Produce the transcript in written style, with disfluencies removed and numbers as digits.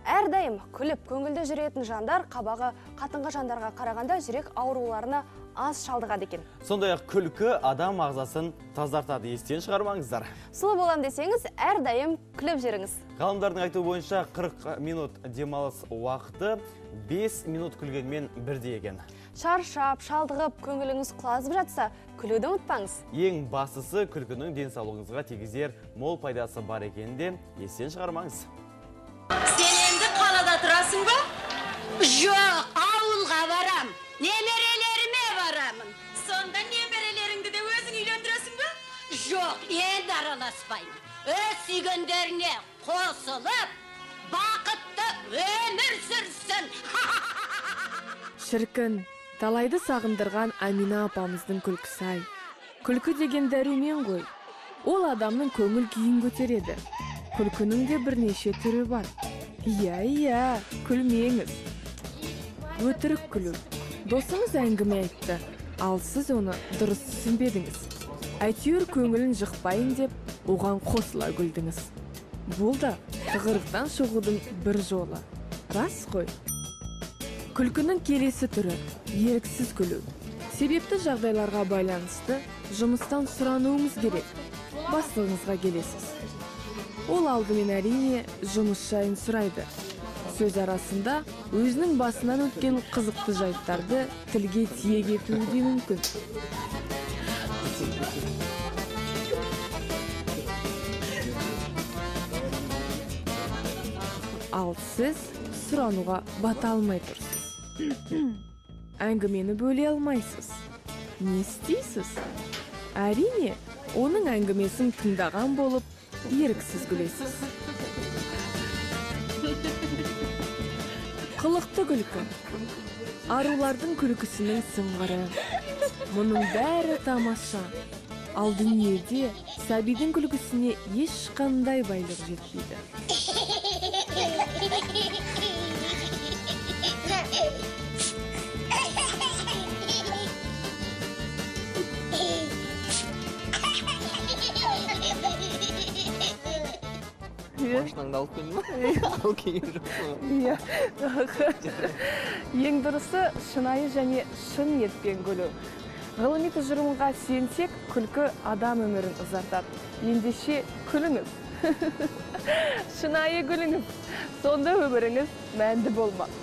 Әрдайым күліп, көңілді жүретін жандар қабағы қатынғы жандарға қарағанда жүрек ауруларына аз шалдығады екен. Сондай-ақ күлкі адам ағзасын тазартады, естен шығармаңыздар. Сұлу болам десеңіз, әрдайым күліп жүріңіз. Ғалымдардың айтуы бойынша 40 минут демалыс уақыты 5 минут күлгенмен бірдей екен. Шаршап, шалдығып, көңіліңіз құлазып жатса, күлуді ұмытпаңыз. Ең бастысы күлкінің денсаулығыңызға тигізер мол пайдасы бар екенде естен шығармаңыз. Сен енді қалада тұрасың ба? Жоқ, ауылға барам. Немерелеріме барамын. Сонда немерелеріңді де өзің үйлендіресің ба? Жоқ, енді араласпаймын. Өз сүйгендеріне қосылып, бақытты өмір сүрсін. Шіркін, талайды сағындырған Амина апамыздың күлкісі-ай. Күлкі деген дәрумен ғой. Ол адамның көңіл күйін көтереді. Күлкінің де бірнеше түрі бар. Иә, күлмеңіз. Өтірік күлу. Досыңыз әңгіме айтты, ал сіз оны дұрыс түсінбедіңіз. Әйтеуір көңілін жықпайын деп, оған қосыла күлдіңіз. Бұл да тығырықтан шығудың бір жолы. Рас қой. Күлкінің келесі түрі еріксіз күлу. Себепті жағдайларға байланысты жұмыстан сұрануыңыз керек. Бастығыңызға келесіз. Ол алдымен әрине жұмыс жайын сұрайды. Сөз арасында өзінің басынан өткен қызықты жайттарды тілге тиек етуі де мүмкін. Ал сіз сұрануға бата алмай тұрсыз. Әңгімені бөле алмайсыз. Не істейсіз? Әрине, оның әңгімесін тыңдаған болып, еріксіз күлесіз. Қылықты күлкі. Арулардың күлкісінің сыңғыры. Мұның бәрі тамаша. Ал дүниеде сәбидің күлкісіне ешқандай байлық жетпейді. Машинаңды алып келдің ма? Ал кейін Ең дұрысы шынайы және шын ниетпен күлу. Ғылыми тұжырымға сүйенсек, күлкі адам өмірін ұзартады. Ендеше күліңіз. Шынайы күліңіз. Сонда өміріңіз мәнді болмақ.